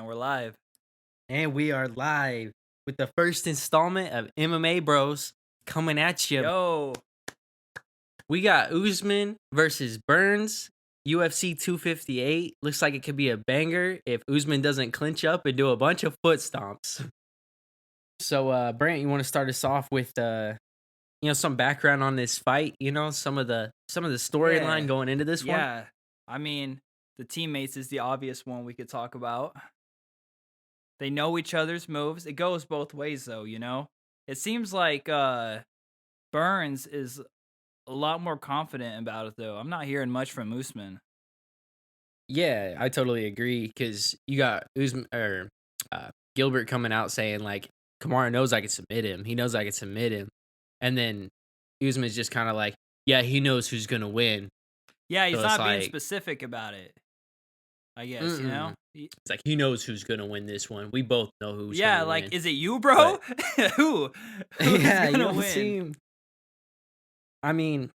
And we're live. And we are live with the first installment of MMA Bros coming at you. Yo. We got Usman versus Burns, UFC 258. Looks like it could be a banger if Usman doesn't clinch up and do a bunch of foot stomps. So, Brant, you want to start us off with some background on this fight? Some of the storyline Yeah. going into this one. Yeah. I mean, the teammates is the obvious one we could talk about. They know each other's moves. It goes both ways, though, you know? It seems like Burns is a lot more confident about it, though. I'm not hearing much from Usman. Yeah, I totally agree because you got Usman or Gilbert coming out saying like Kamara knows I can submit him. He knows I can submit him, and then Usman's just kind of like, yeah, he knows who's gonna win. Yeah, he's So it's not being like, specific about it, I guess, you know? mm-mm. It's like he knows who's gonna win this one. We both know who's Yeah, gonna like, win. is it you, bro? Who's Yeah, you gonna don't win? seem. I mean,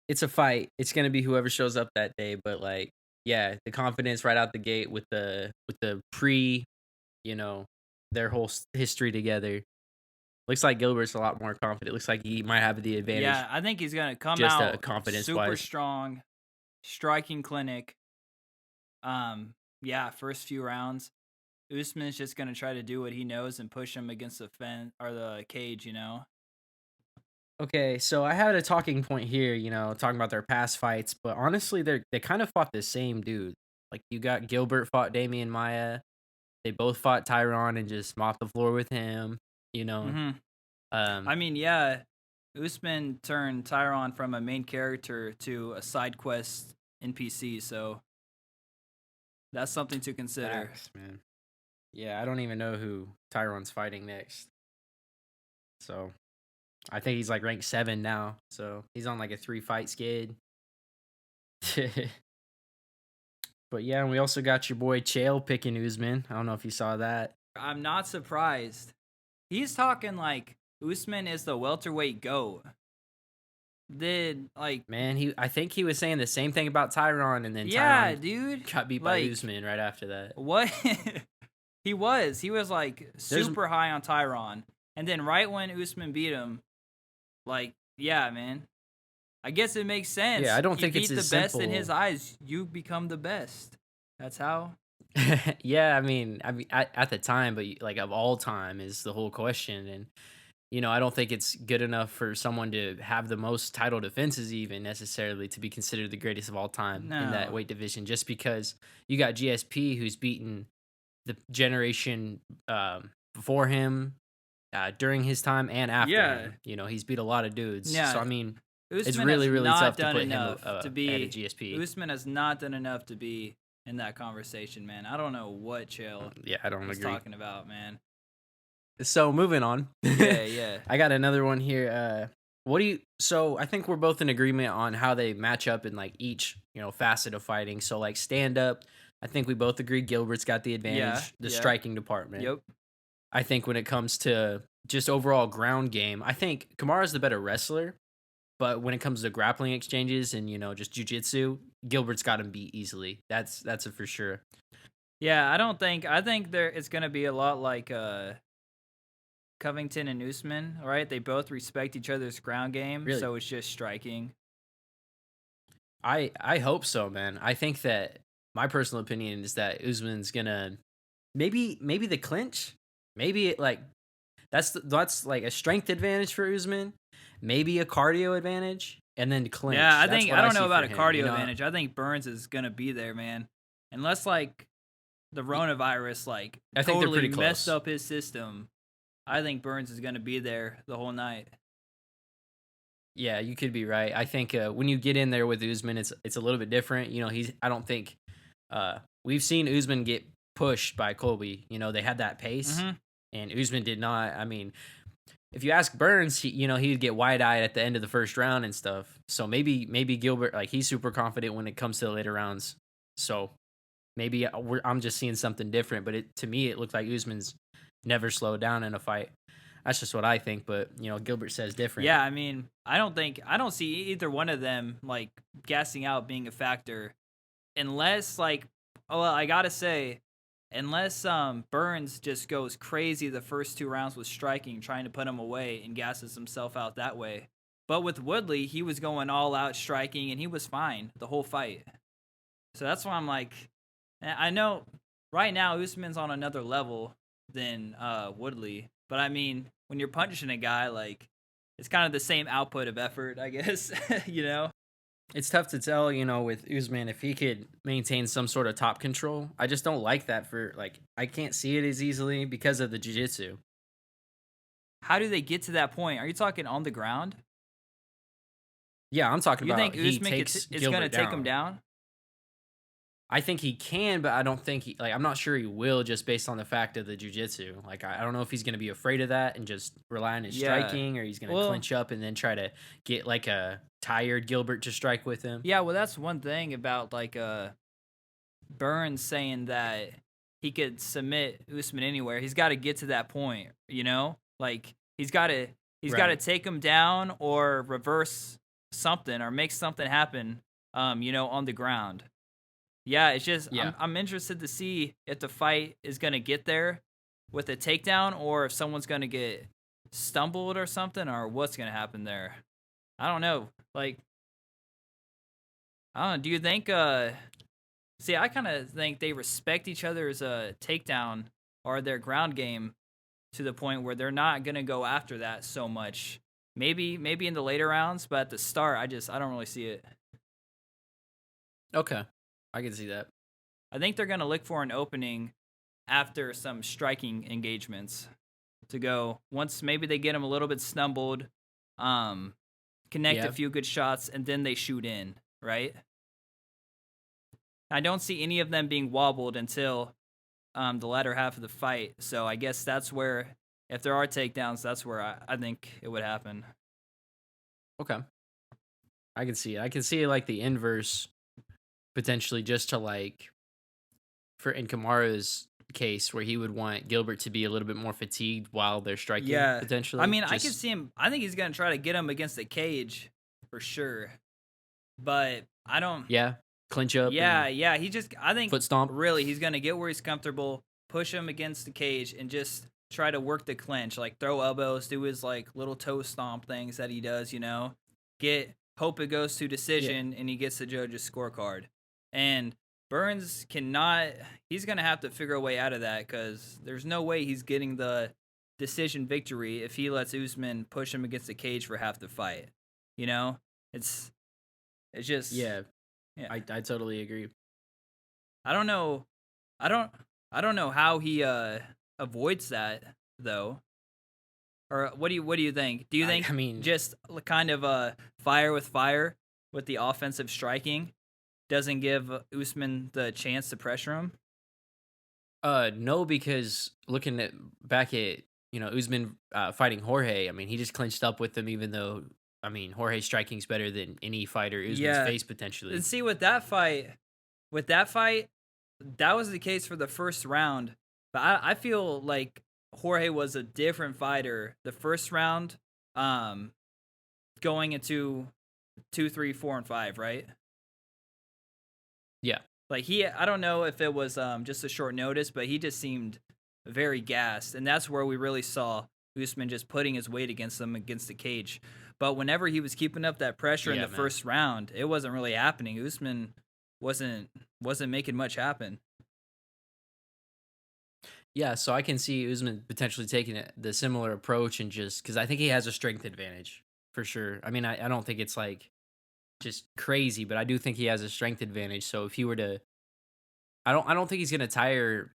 it's a fight. It's gonna be whoever shows up that day. But like, yeah, the confidence right out the gate with the pre, you know, their whole history together. Looks like Gilbert's a lot more confident. Looks like he might have the advantage, Yeah, I think he's gonna come just out confidence super wise. strong, striking clinic. Yeah, first few rounds, Usman's just gonna try to do what he knows and push him against the fence or the cage, you know. Okay, so I had a talking point here, talking about their past fights, but honestly, they kind of fought the same dude. Like you got Gilbert fought Damian Maya. They both fought Tyron and just mopped the floor with him. You know, hmm um, I mean, yeah, Usman turned Tyron from a main character to a side quest NPC, so that's something to consider. facts, man. Yeah, I don't even know who Tyron's fighting next. So I think he's like ranked 7 now. So he's on like a 3-fight skid. But yeah, and we also got your boy Chael picking Usman. I don't know if you saw that. I'm not surprised. He's talking like Usman is the welterweight GOAT. I think he was saying the same thing about Tyron, and then Yeah, Tyron dude. got beat by Usman right after that. What? He was like super high on Tyron. And then right when Usman beat him, like, yeah, man. I guess it makes sense. Yeah, I don't think you it's beat as the best in simple. his eyes, you become the best. That's how. Yeah, I mean, at the time, but like of all time is the whole question, and I don't think it's good enough for someone to have the most title defenses even necessarily to be considered the greatest of all time in that No. weight division. Just because you got GSP who's beaten the generation before him, during his time and after Yeah. him. He's beat a lot of dudes. Yeah. So I mean, Usman it's really has really not tough to done put him enough to be at a GSP. Usman has not done enough to be in that conversation, man. I don't know what Chael Yeah, I don't is agree. talking about, man. So moving on. Yeah. I got another one here. So I think we're both in agreement on how they match up in like each, facet of fighting. So like stand up, I think we both agree Gilbert's got the advantage, the striking department. Yep. I think when it comes to just overall ground game, I think Kamara's the better wrestler, but when it comes to grappling exchanges and, just jiu-jitsu, Gilbert's got him beat easily. That's a for sure. Yeah, I think it's gonna be a lot like Covington and Usman, right? They both respect each other's ground game, Really? so it's just striking. I hope so, man. I think that my personal opinion is that Usman's gonna maybe the clinch, maybe that's like a strength advantage for Usman, maybe a cardio advantage, and then clinch. Yeah, I That's think what I don't see know about for a him, cardio advantage. I think Burns is gonna be there, man. Unless like the coronavirus like I think they're totally pretty messed close. up his system. I think Burns is gonna be there the whole night. Yeah, you could be right. I think when you get in there with Usman, it's a little bit different. I don't think we've seen Usman get pushed by Colby. They had that pace, and Usman did not. I mean, if you ask Burns, he'd get wide-eyed at the end of the first round and stuff. So maybe Gilbert, like he's super confident when it comes to the later rounds. So maybe I'm just seeing something different. But to me, it looked like Usman's never slowed down in a fight. That's just what I think, but Gilbert says different. Yeah, I mean, I don't see either one of them like gassing out being a factor, unless like, well, I gotta say, unless Burns just goes crazy the first 2 rounds with striking, trying to put him away and gasses himself out that way. But with Woodley, he was going all out striking and he was fine the whole fight. So that's why I'm like, I know right now Usman's on another level than Woodley, but I mean, when you're punching a guy, like it's kind of the same output of effort, I guess. you know? It's tough to tell, with Usman if he could maintain some sort of top control. I just don't like that for like I can't see it as easily because of the jiu-jitsu. How do they get to that point? Are you talking on the ground? Yeah, I'm talking You about think he Usman takes is going to Gilbert take him down. down? I think he can, but I don't think I'm not sure he will just based on the fact of the jiu-jitsu. Like I don't know if he's going to be afraid of that and just rely on his Yeah. striking, or he's going to Well, clinch up and then try to get like a tired Gilbert to strike with him. yeah, well that's one thing about like Burns saying that he could submit Usman anywhere. He's got to get to that point, you know? Like he's got to Right. take him down or reverse something or make something happen on the ground. Yeah, it's just Yeah. I'm interested to see if the fight is going to get there with a takedown or if someone's going to get stumbled or something or what's going to happen there. I don't know. Like I don't know, do you think see, I kind of think they respect each other's takedown or their ground game to the point where they're not gonna go after that so much. Maybe in the later rounds, but at the start, I don't really see it. Okay. I can see that. I think they're gonna look for an opening after some striking engagements to go. Once maybe they get him a little bit stumbled, um, connect a Yeah. few good shots, and then they shoot in. Right? I don't see any of them being wobbled until the latter half of the fight. So I guess that's where, if there are takedowns, that's where I think it would happen. Okay. I can see it. I can see it like the inverse potentially just to like for in Kamara's case where he would want Gilbert to be a little bit more fatigued while they're striking Yeah. I potentially. mean, I can Just see him. I think he's going to try to get him against the cage for sure. But I don't. yeah, clinch up Yeah, and yeah. I think foot stomp. really he's going to get where he's comfortable, push him against the cage, and just try to work the clinch, like throw elbows, do his like little toe stomp things that he does, hope it goes to Yeah. decision and he gets the judge's scorecard. And Burns cannot, he's going to have to figure a way out of that because there's no way he's getting the decision victory if he lets Usman push him against the cage for half the fight. You know? It's just, Yeah, yeah. I totally agree. I don't know. I don't know how he avoids that though. Or what do you think? Do you think I mean, just kind of fire with the offensive striking doesn't give Usman the chance to pressure him? no, because looking at back at Usman fighting Jorge, I mean he just clinched up with him, even though I mean Jorge's striking's better than any fighter Usman's Yeah. faced And potentially. see with that fight, that was the case for the first round. But I feel like Jorge was a different fighter the first round, um, going into 2, 3, 4, and 5, right? Yeah, Like I don't know if it was just a short notice, but he just seemed very gassed, and that's where we really saw Usman just putting his weight against him against the cage. But whenever he was keeping up that pressure in yeah, the man. first round, it wasn't really happening. Usman wasn't making much happen. Yeah, so I can see Usman potentially taking the similar approach and just because I think he has a strength advantage for sure. I mean, I don't think it's like just crazy, but I do think he has a strength advantage. So if he were to, I don't think he's gonna tire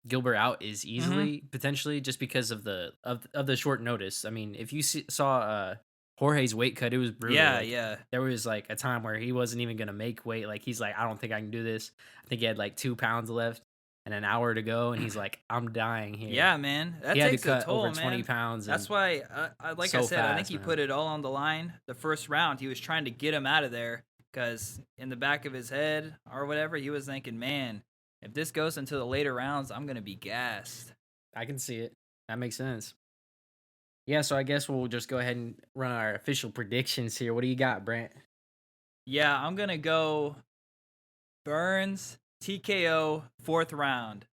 Gilbert out as Mm-hmm. easily potentially just because of the short notice. I mean, if you saw Jorge's weight cut, it was brutal. Yeah, Like yeah. there was like a time where he wasn't even gonna make weight. Like he's like, I don't think I can do this. I think he had like 2 pounds left and an hour to go, and he's like, I'm dying here. Yeah, man. That He had to takes a cut over toll, 20 man. pounds That's and why, like I so said, I think fast, he man. put it all on the line the first round. He was trying to get him out of there because in the back of his head or whatever, he was thinking, man, if this goes into the later rounds, I'm going to be gassed. I can see it. That makes sense. Yeah, so I guess we'll just go ahead and run our official predictions here. What do you got, Brent? Yeah, I'm going to go Burns, TKO, fourth round.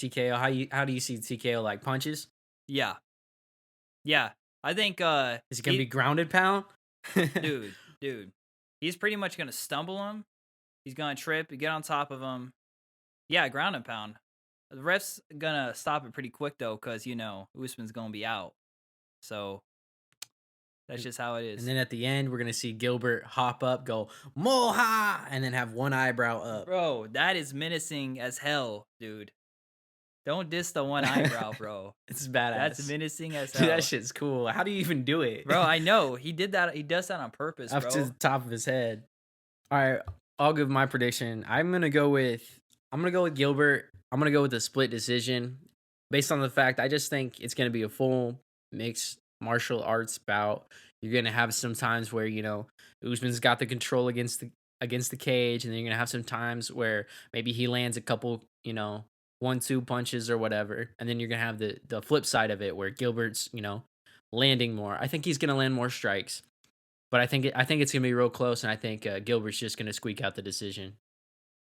TKO. How do you see TKO, like punches? Yeah. Yeah. I think Is it gonna be he grounded pound? dude. He's pretty much gonna stumble him. He's gonna trip, get on top of him. Yeah, ground and pound. The ref's gonna stop it pretty quick though, because Usman's gonna be out. So that's And just how it and is. then at the end, we're gonna see Gilbert hop up, go Moha, and then have one eyebrow up. Bro, that is menacing as hell, dude. Don't diss the one eyebrow, bro. It's That's badass. menacing as Dude, that hell. shit's cool. How do you even do it? Bro, I know. He did that. He does that on purpose, Up to bro. the top of his head. All right, I'll give my prediction. I'm gonna go with Gilbert. I'm gonna go with the split decision, based on the fact I just think it's gonna be a full mixed martial arts bout. You're gonna have some times where Usman's got the control against the cage, and then you're gonna have some times where maybe he lands a couple 1-2 punches or whatever, and then you're gonna have the flip side of it where Gilbert's landing more. I think he's gonna land more strikes. But I think it's gonna be real close, and I think Gilbert's just gonna squeak out the decision.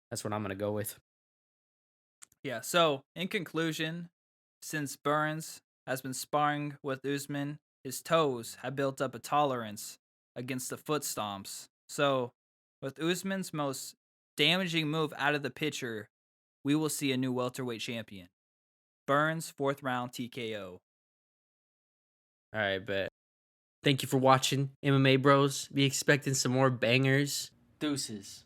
That's what I'm gonna go with. Yeah, so in conclusion, since Burns has been sparring with Usman, his toes have built up a tolerance against the foot stomps. So, with Usman's most damaging move out of the picture, we will see a new welterweight champion. Burns, fourth round TKO. All right, but thank you for watching MMA Bros. Be expecting some more bangers. Deuces.